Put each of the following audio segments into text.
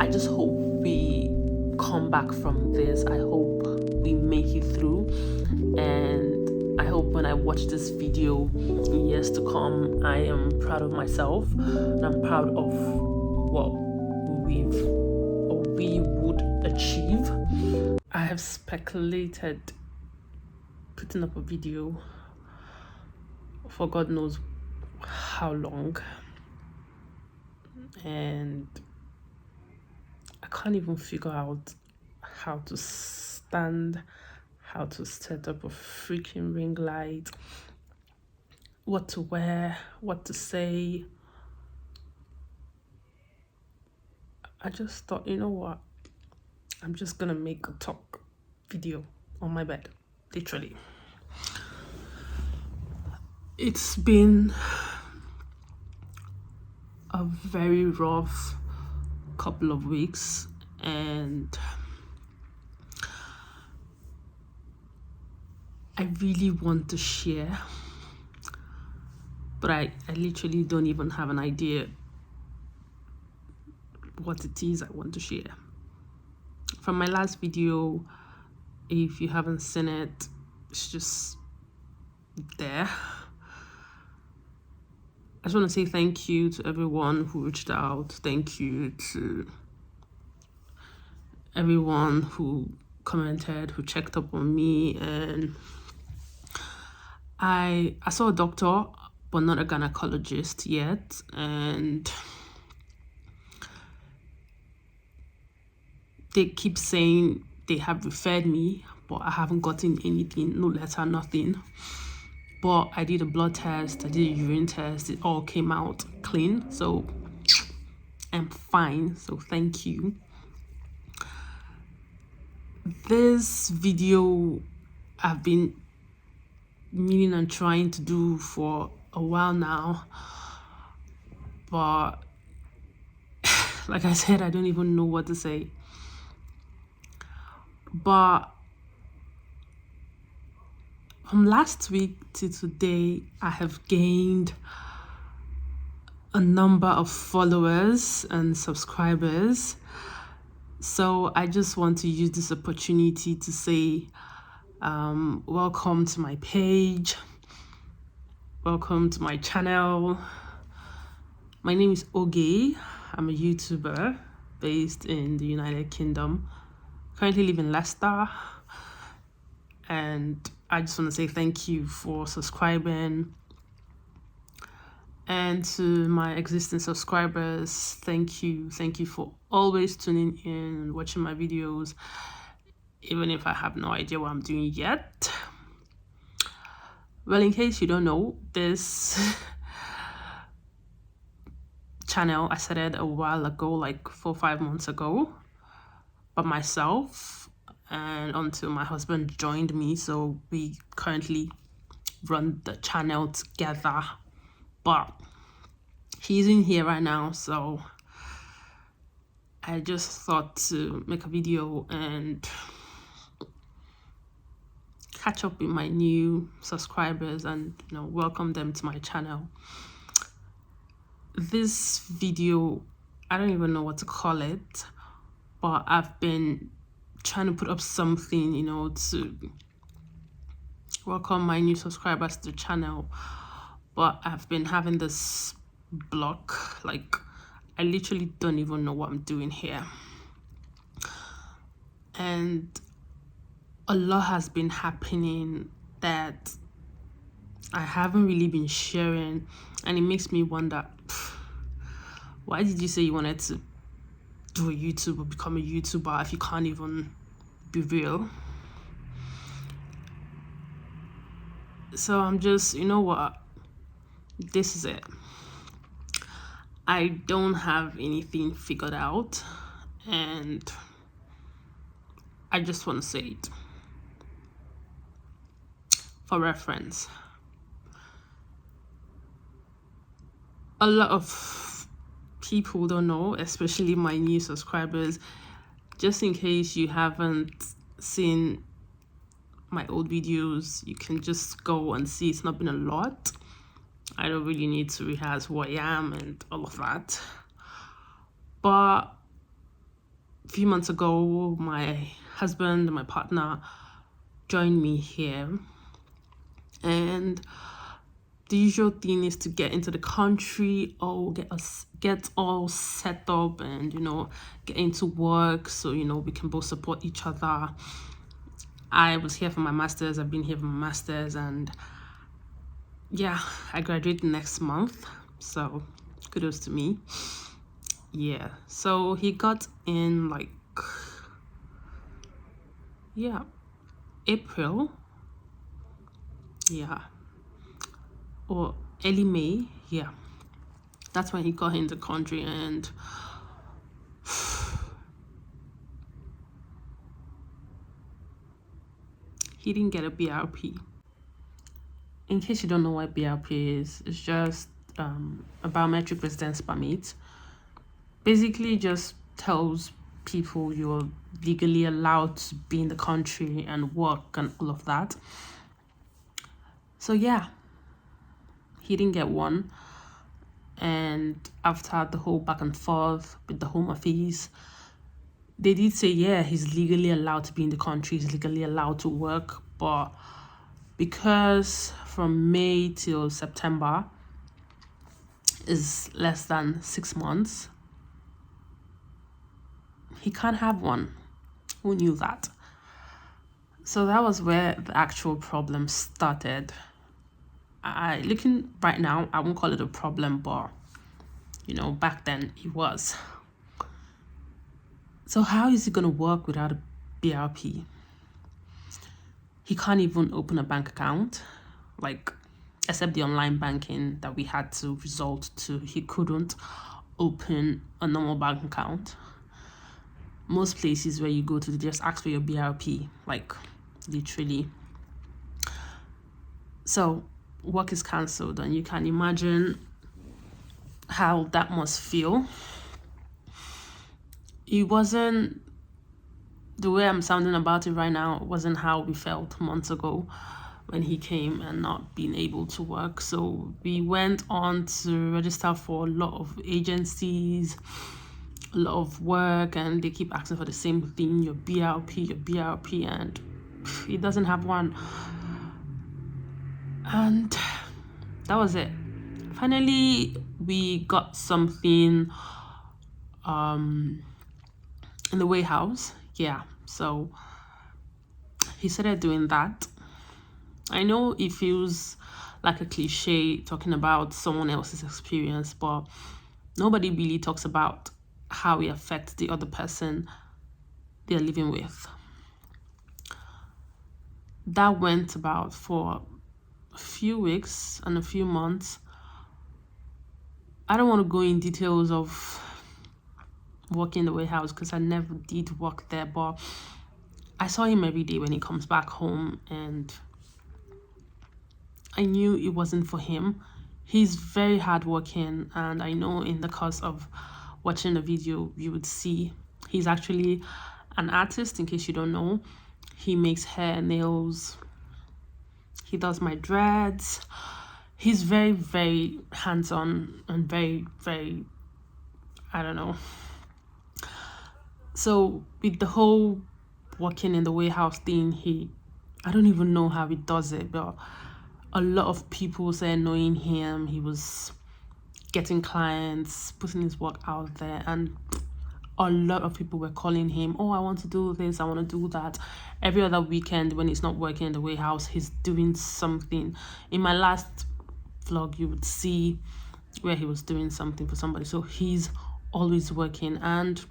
I just hope we come back from this. I hope we make it through, and I hope when I watch this video in years to come, I am proud of myself and I'm proud of what we would achieve. I have speculated putting up a video for God knows how long, and I can't even figure out how to stand, how to set up a freaking ring light, what to wear, what to say. I just thought, you know what, I'm just gonna make a talk video on my bed, literally. It's been a very rough couple of weeks, and I really want to share, but I literally don't even have an idea what it is I want to share. From my last video, if you haven't seen it, it's just there. I just want to say thank you to everyone who reached out. Thank you to everyone who commented, who checked up on me. And I saw a doctor, but not a gynecologist yet. And they keep saying they have referred me, but I haven't gotten anything, no letter, nothing. But I did a blood test, I did a urine test, it all came out clean, so I'm fine. So thank you. This video I've been meaning and trying to do for a while now, but like I said, I don't even know what to say. But from last week to today, I have gained a number of followers and subscribers. So I just want to use this opportunity to say welcome to my page, welcome to my channel. My name is Oge. I'm a YouTuber based in the United Kingdom. Currently live in Leicester, and I just want to say thank you for subscribing. And to my existing subscribers, thank you for always tuning in and watching my videos, even if I have no idea what I'm doing yet. Well, in case you don't know, this channel I started a while ago, like 4 or 5 months ago, by myself, and until my husband joined me. So we currently run the channel together, but he's in here right now, so I just thought to make a video and catch up with my new subscribers and, you know, welcome them to my channel. This video, I don't even know what to call it, but I've been trying to put up something, you know, to welcome my new subscribers to the channel, but I've been having this block. Like, I literally don't even know what I'm doing here, and a lot has been happening that I haven't really been sharing, and it makes me wonder, why did you say you wanted to do a YouTube or become a YouTuber if you can't even be real? So I'm just, you know what, this is it. I don't have anything figured out, and I just want to say it for reference. A lot of people don't know, especially my new subscribers. Just in case you haven't seen my old videos, you can just go and see. It's not been a lot. I don't really need to rehearse who I am and all of that. But few months ago, my husband, my partner, joined me here, and the usual thing is to get into the country or get all set up and get into work, so we can both support each other. I was here for my master's. I've been here for my master's, and yeah, I graduate next month, so kudos to me. Yeah, so he got in like April, or early May. Yeah, that's when he got in the country, and he didn't get a BRP. In case you don't know what BRP is, it's just a biometric residence permit. Basically just tells people you're legally allowed to be in the country and work and all of that. So yeah, he didn't get one. And after the whole back and forth with the Home Office, they did say, yeah, he's legally allowed to be in the country, he's legally allowed to work, but because from May till September is less than 6 months, he can't have one. Who knew that? So that was where the actual problem started. Looking right now, I won't call it a problem, but back then it was. So how is he going to work without a BRP? He can't even open a bank account, except the online banking that we had to resort to. He couldn't open a normal bank account. Most places where you go to, they just ask for your BRP, literally. So work is cancelled, and you can imagine how that must feel. It wasn't the way I'm sounding about it right now. It wasn't how we felt months ago when he came and not being able to work. So we went on to register for a lot of agencies, a lot of work, and they keep asking for the same thing, your BRP, and he doesn't have one. And that was it. Finally, we got something in the warehouse. Yeah, so he started doing that. I know it feels like a cliche talking about someone else's experience, but nobody really talks about how it affects the other person they're living with. That went about for a few weeks and a few months. I don't want to go in details of working in the warehouse because I never did work there, but I saw him every day when he comes back home, and I knew it wasn't for him. He's very hardworking, and I know in the course of watching the video you would see he's actually an artist. In case you don't know, he makes hair, nails, he does my dreads. He's very, very hands-on and very, very, I don't know. So with the whole working in the warehouse thing, I don't even know how he does it, but a lot of people say knowing him, he was getting clients, putting his work out there, and a lot of people were calling him, oh, I want to do this, I want to do that. Every other weekend when he's not working in the warehouse, he's doing something. In my last vlog, you would see where he was doing something for somebody. So he's always working, and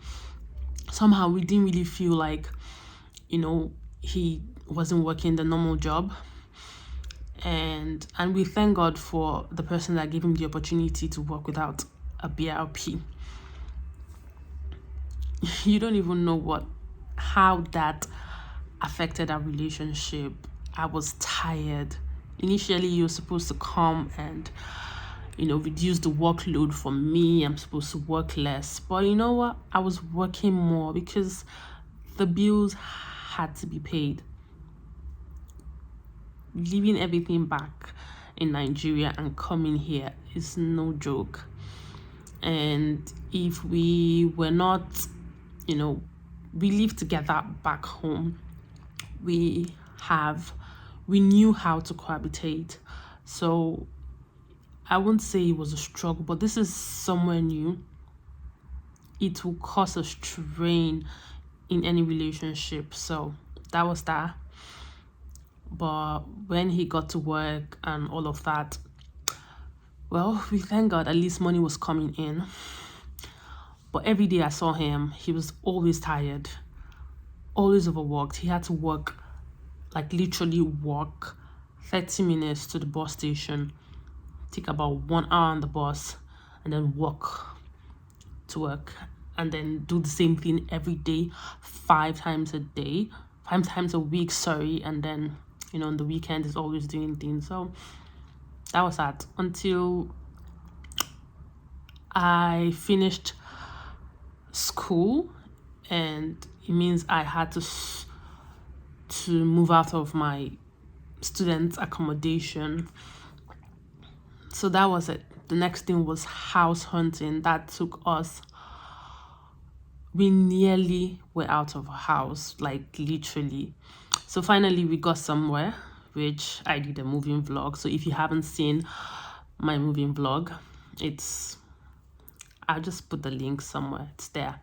somehow we didn't really feel like he wasn't working the normal job. And we thank God for the person that gave him the opportunity to work without a BRP. You don't even know how that affected our relationship. I was tired. Initially, you're supposed to come and reduce the workload for me. I'm supposed to work less, but you know what, I was working more because the bills had to be paid. Leaving everything back in Nigeria and coming here is no joke. And if we were not we live together back home. We knew how to cohabitate. So I won't say it was a struggle, but this is somewhere new. It will cause a strain in any relationship. So that was that. But when he got to work and all of that, well, we thank God at least money was coming in. But every day I saw him, he was always tired, always overworked. He had to work, like literally walk 30 minutes to the bus station, take about 1 hour on the bus, and then walk to work, and then do the same thing every day, 5 times a week, sorry. And then, on the weekend is always doing things. So that was that until I finished school, and it means I had to move out of my student accommodation. So that was it. The next thing was house hunting. That took us, we nearly were out of a house, like literally. So finally we got somewhere, which I did a moving vlog. So if you haven't seen my moving vlog, I'll just put the link somewhere. It's there.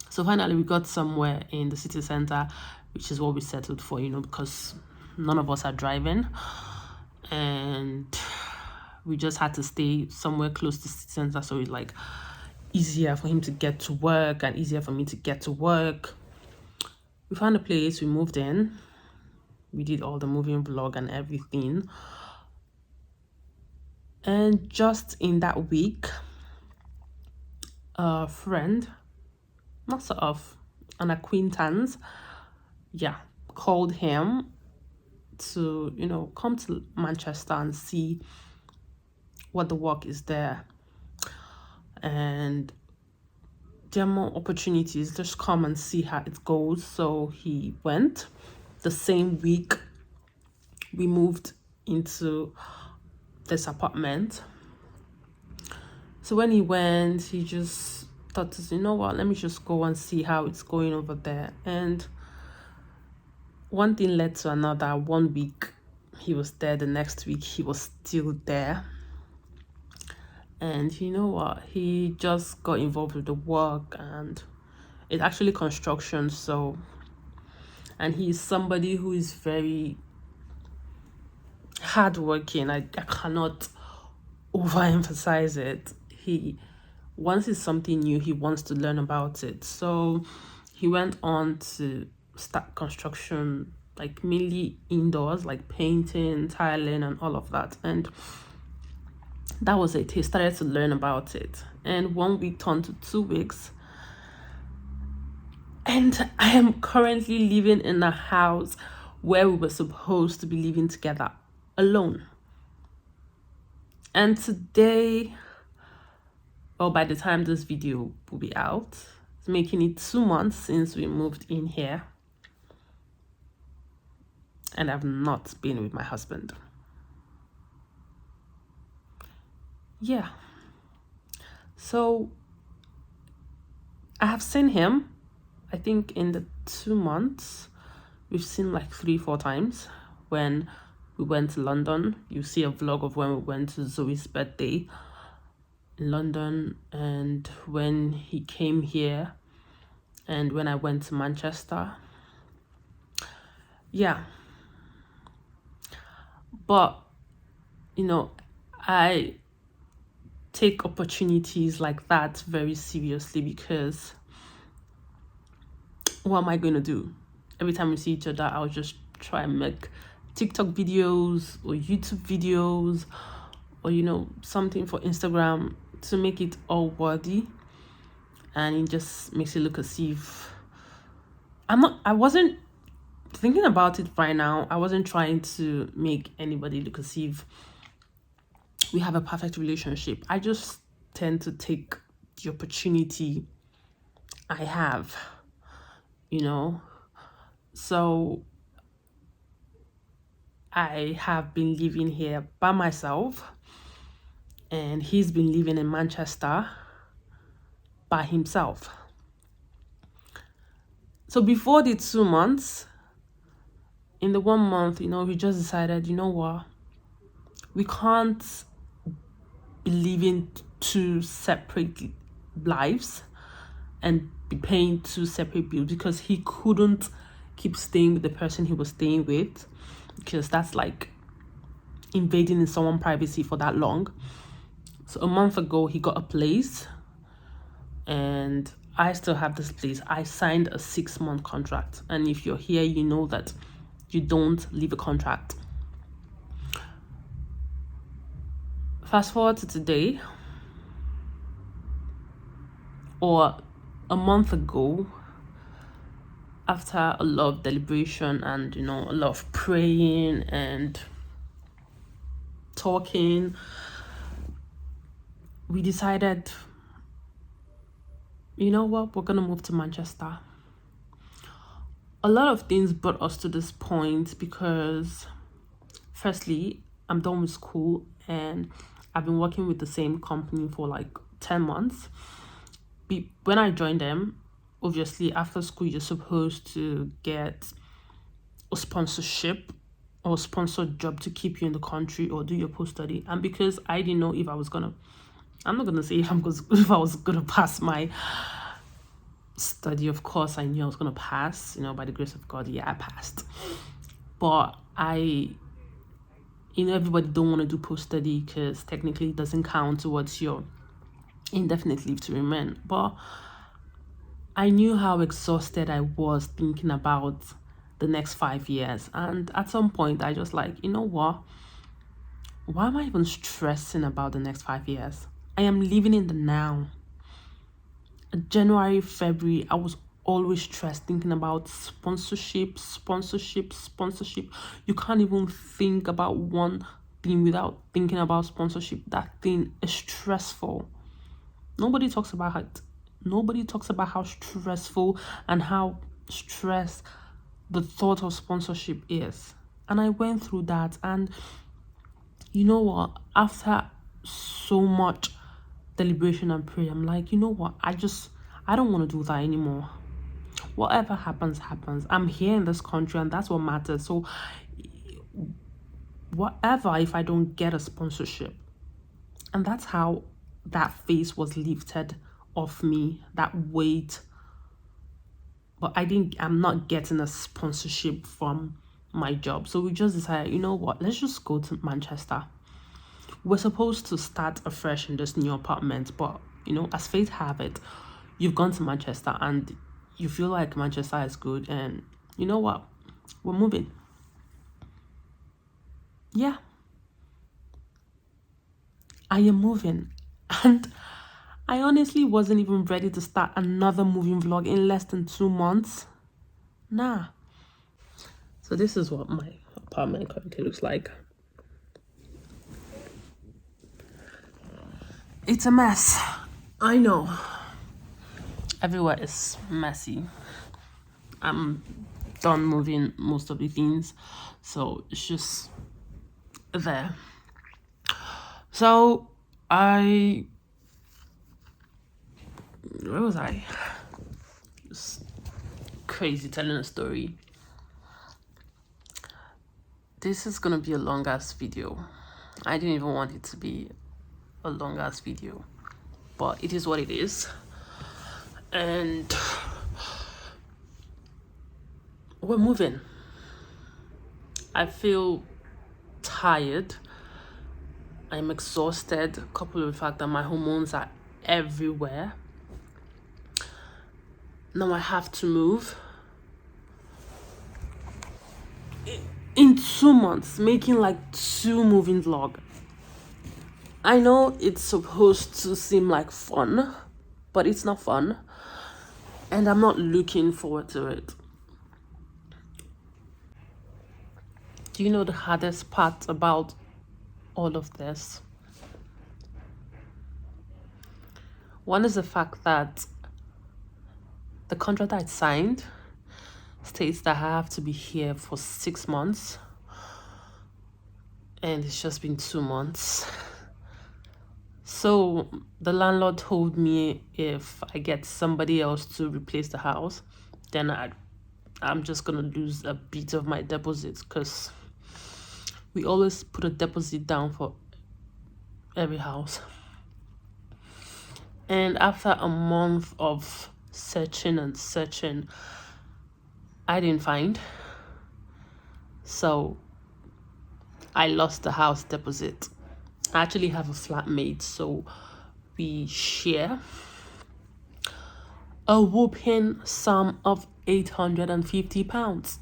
So finally we got somewhere in the city center, which is what we settled for, because none of us are driving, and we just had to stay somewhere close to the city center, so it's like easier for him to get to work and easier for me to get to work. We found a place, we moved in, we did all the moving vlog and everything. And just in that week, a friend, not sort of, an acquaintance, called him to, come to Manchester and see what the work is there. And there are more opportunities, just come and see how it goes. So he went. The same week we moved into this apartment. So when he went, he just thought, you know what, let me just go and see how it's going over there. And one thing led to another. 1 week he was there, the next week he was still there. And you know what, he just got involved with the work, and it's actually construction. So, and he's somebody who is very hardworking. I cannot overemphasize it. Once it's something new, he wants to learn about it. So he went on to start construction, like mainly indoors, like painting, tiling, and all of that. And that was it. He started to learn about it. And 1 week turned to 2 weeks. And I am currently living in a house where we were supposed to be living together alone. And today, or by the time this video will be out, it's making it 2 months since we moved in here. And I've not been with my husband. Yeah. So I have seen him, I think in the 2 months, we've seen like 3-4 times. When we went to London, you see a vlog of when we went to Zoe's birthday in London, and when he came here, and when I went to Manchester. Yeah. But, I take opportunities like that very seriously, because what am I going to do? Every time we see each other, I'll just try and make TikTok videos or YouTube videos, or something for Instagram to make it all worthy. And it just makes it look as if I wasn't thinking about it right now. I wasn't trying to make anybody look as if we have a perfect relationship. I just tend to take the opportunity I have, So I have been living here by myself, and he's been living in Manchester by himself. So before the 2 months, in the 1 month, we just decided, you know what, we can't be living two separate lives and be paying two separate bills, because he couldn't keep staying with the person he was staying with, because that's like invading in someone's privacy for that long. So a month ago, he got a place, and I still have this place. I signed a 6-month contract, and if you're here, you know that you don't leave a contract. Fast forward to today, or a month ago, after a lot of deliberation and a lot of praying and talking, we decided, you know what, we're gonna move to Manchester. A lot of things brought us to this point, because firstly, I'm done with school and I've been working with the same company for like 10 months. When I joined them, obviously after school, you're supposed to get a sponsorship or sponsored job to keep you in the country or do your post-study. And because I didn't know if I was gonna, I'm not gonna say if I was gonna pass my study. Of course I knew I was gonna pass, by the grace of God. Yeah, I passed. But everybody don't want to do post-study because technically it doesn't count towards your indefinite leave to remain. But I knew how exhausted I was thinking about the next 5 years. And at some point, I just like, you know what? Why am I even stressing about the next 5 years? I am living in the now. January, February, I was always stressed thinking about sponsorship. You can't even think about one thing without thinking about sponsorship. That thing is stressful. Nobody talks about it. Nobody talks about how stressful and how stressed the thought of sponsorship is. And I went through that, and you know what? After so much deliberation and prayer, I'm like, you know what? I don't want to do that anymore. Whatever happens, happens. I'm here in this country, and that's what matters. So whatever if I don't get a sponsorship. And that's how that face was lifted off me, that weight. But I'm not getting a sponsorship from my job. So we just decided, you know what, let's just go to Manchester. We're supposed to start afresh in this new apartment, but as fate have it, you've gone to Manchester and you feel like Manchester is good, and you know what, we're moving. Yeah, I am moving. And I honestly wasn't even ready to start another moving vlog in less than 2 months. Nah. So this is what my apartment currently looks like. It's a mess. I know. Everywhere is messy. I'm done moving most of the things, so it's just there. So where was I? Just crazy telling a story. This is gonna be a long ass video. I didn't even want it to be a long ass video, but it is what it is. And we're moving. I feel tired. I'm exhausted, coupled with the fact that my hormones are everywhere. Now I have to move. In 2 months, making like 2 moving vlogs. I know it's supposed to seem like fun, but it's not fun. And I'm not looking forward to it. Do you know the hardest part about all of this? One is the fact that the contract I signed states that I have to be here for 6 months, and it's just been 2 months. So the landlord told me if I get somebody else to replace the house, then I'd I'm just gonna lose a bit of my deposit, because we always put a deposit down for every house. And after a month of searching and searching, I didn't find. So I lost the house deposit. I actually have a flatmate, so we share a whooping sum of £850.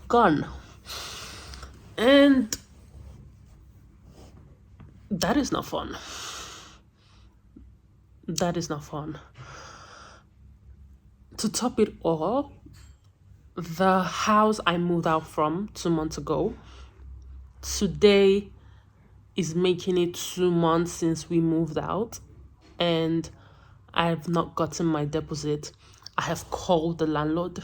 Gone. And that is not fun. That is not fun. To top it all, the house I moved out from 2 months ago, today is making it 2 months since we moved out, and I have not gotten my deposit. I have called the landlord,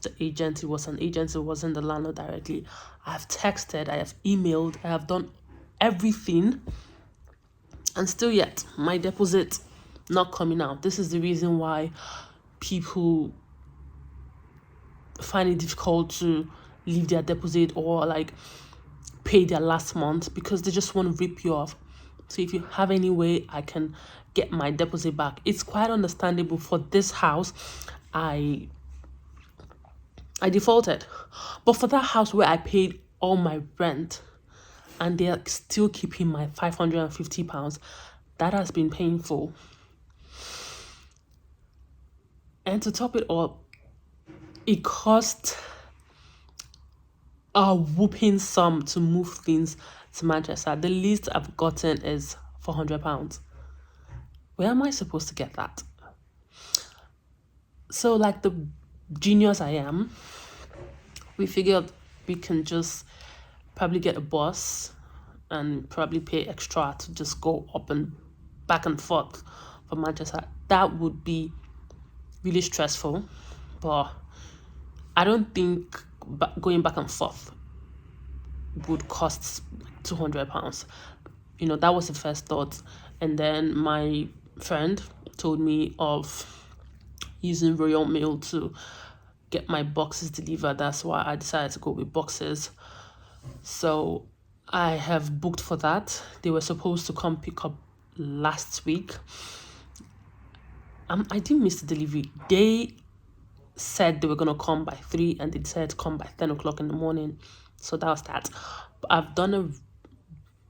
the agent. It was an agent, it wasn't the landlord directly. I have texted, I have emailed, I have done everything, and still yet my deposit not coming out. This is the reason why people find it difficult to leave their deposit or like pay their last month, because they just want to rip you off. So if you have any way I can get my deposit back, it's quite understandable. For this house, I defaulted, but for that house where I paid all my rent and they're still keeping my £550, that has been painful. And to top it all, it cost a whooping sum to move things to Manchester. The least I've gotten is £400. Where am I supposed to get that? So, like the genius I am, we figured we can just probably get a bus and probably pay extra to just go up and back and forth from Manchester. That would be really stressful, but I don't think going back and forth would cost £200. You know, that was the first thought. And then my friend told me of using Royal Mail to get my boxes delivered. That's why I decided to go with boxes. So I have booked for that. They were supposed to come pick up last week. I didn't miss the delivery. They said they were going to come by 3 and they decided to come by 10 o'clock in the morning. So that was that. But I've done a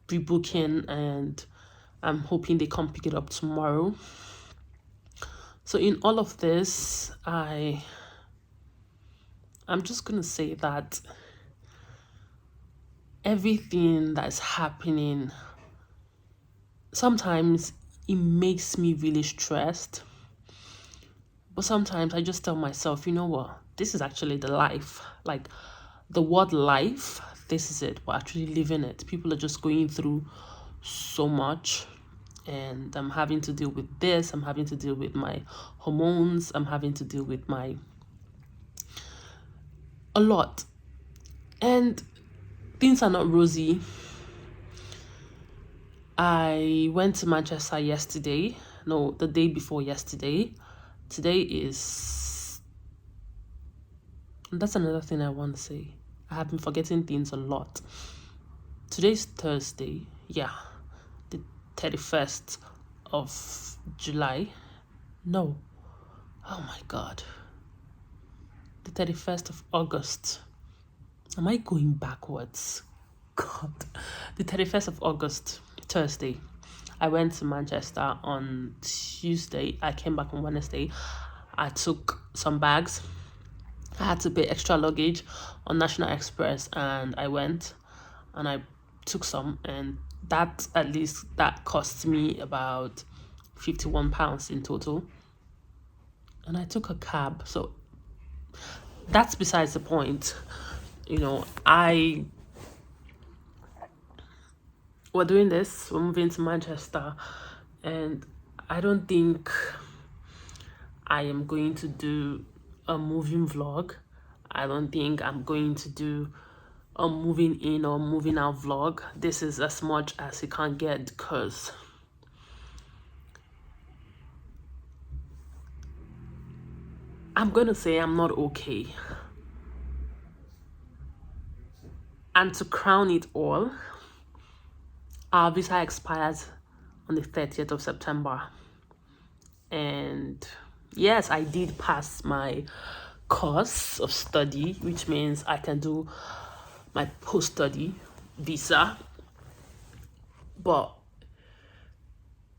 rebooking and I'm hoping they come pick it up tomorrow. So in all of this, I'm just going to say that everything that's happening, sometimes it makes me really stressed. But sometimes I just tell myself, you know what? This is actually the life. Like the word life, this is it. We're actually living it. People are just going through so much. And I'm having to deal with this. I'm having to deal with my hormones. I'm having to deal with a lot. And things are not rosy. I went to Manchester yesterday. No, the day before yesterday. Today is... And that's another thing I want to say. I have been forgetting things a lot. Today's Thursday. Yeah. The 31st of July. No. Oh my God. The 31st of August. Am I going backwards? God. The 31st of August, Thursday. I went to Manchester on Tuesday. I came back on Wednesday. I took some bags. I had to pay extra luggage on National Express and I went and I took some, and that, at least that cost me about £51 in total. And I took a cab. So that's besides the point. You know, we're doing this, we're moving to Manchester, and I don't think I am going to do a moving vlog. I don't think I'm going to do a moving in or moving out vlog. This is as much as it can get, because I'm gonna say I'm not okay. And to crown it all, our visa expires on the 30th of September. And yes, I did pass my course of study, which means I can do my post-study visa. But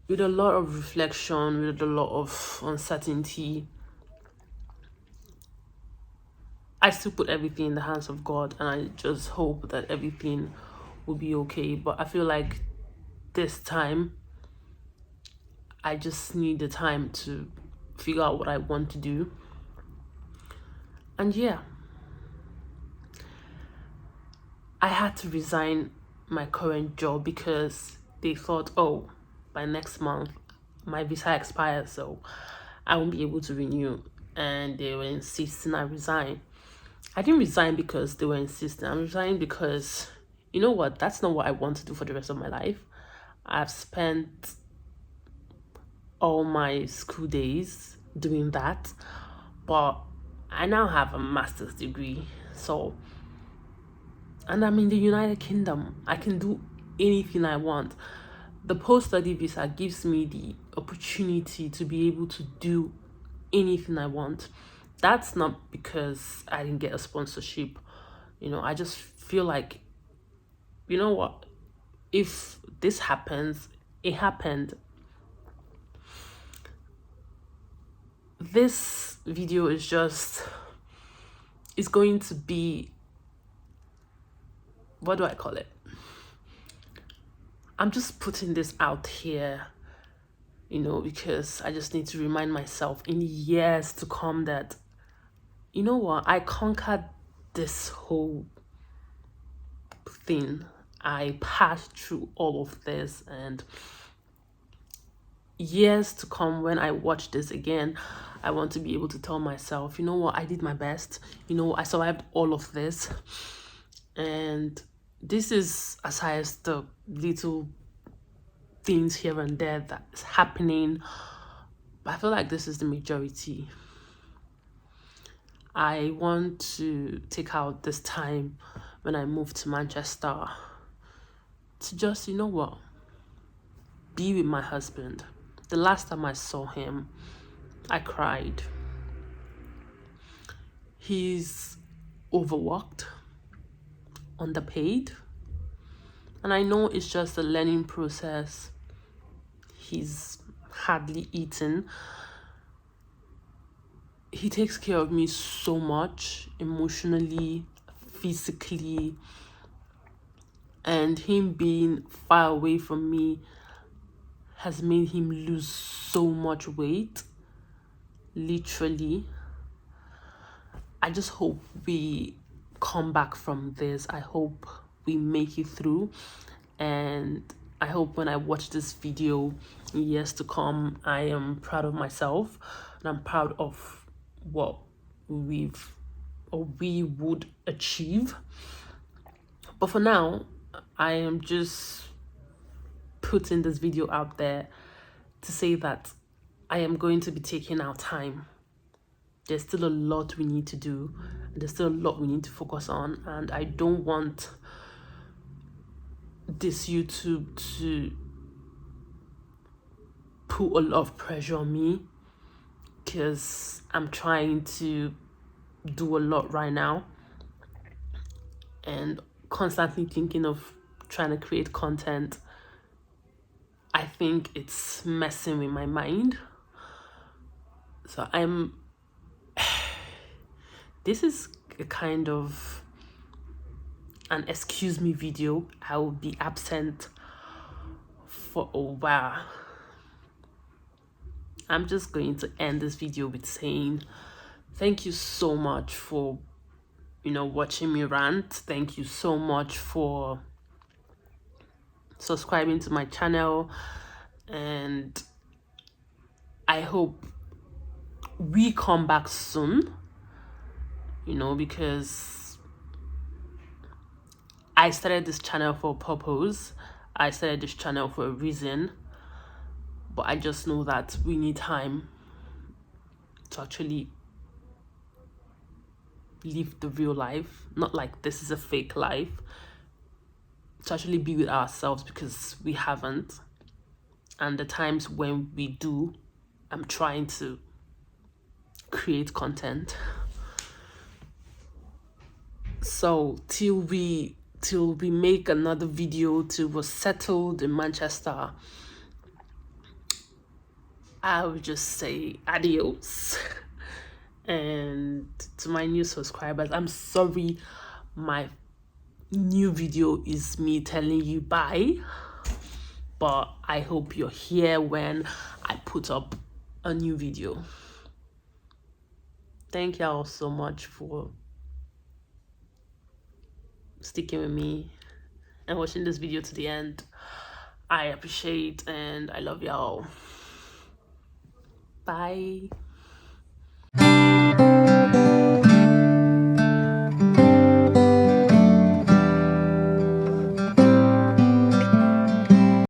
with a lot of reflection, with a lot of uncertainty, I still put everything in the hands of God, and I just hope that everything will be okay. But I feel like this time, I just need the time to figure out what I want to do. And yeah, I had to resign my current job because they thought, oh, by next month, my visa expires, so I won't be able to renew. And they were insisting I resign. I didn't resign because they were insisting. I'm resigning because, you know what, that's not what I want to do for the rest of my life. I've spent all my school days doing that, but I now have a master's degree, so, and I'm in the United Kingdom. I can do anything I want. The post-study visa gives me the opportunity to be able to do anything I want. That's not because I didn't get a sponsorship. I just feel like, you know what, if this happens, it happened. This video is it's going to be, what do I call it? I'm just putting this out here, because I just need to remind myself in years to come that, you know what, I conquered this whole thing. I passed through all of this, and years to come, when I watch this again, I want to be able to tell myself, you know what, I did my best. I survived all of this. And this is aside as the little things here and there that's happening, but I feel like this is the majority. I want to take out this time when I move to Manchester to just, you know what, be with my husband. The last time I saw him, I cried. He's overworked, underpaid, and I know it's just a learning process. He's hardly eaten. He takes care of me so much, emotionally, physically, and him being far away from me has made him lose so much weight, literally. I just hope we come back from this. I hope we make it through, and I hope when I watch this video in years to come, I am proud of myself, and I'm proud of what we would achieve. But for now, I am just putting this video out there to say that I am going to be taking our time. There's still a lot we need to do, and there's still a lot we need to focus on, and I don't want this YouTube to put a lot of pressure on me, because I'm trying to do a lot right now and constantly thinking of trying to create content. I think it's messing with my mind. So this is a kind of an excuse me video. I will be absent for a while. I'm just going to end this video with saying thank you so much for watching me rant. Thank you so much for subscribing to my channel, and I hope we come back soon, because I started this channel for a purpose. I started this channel for a reason, but I just know that we need time to actually live the real life, not like this is a fake life, to actually be with ourselves, because we haven't. And the times when we do, I'm trying to create content. So till we make another video, till we're settled in Manchester, I would just say adios. And to my new subscribers, I'm sorry my new video is me telling you bye, but I hope you're here when I put up a new video. Thank y'all so much for sticking with me and watching this video to the end. I appreciate and I love y'all. Bye.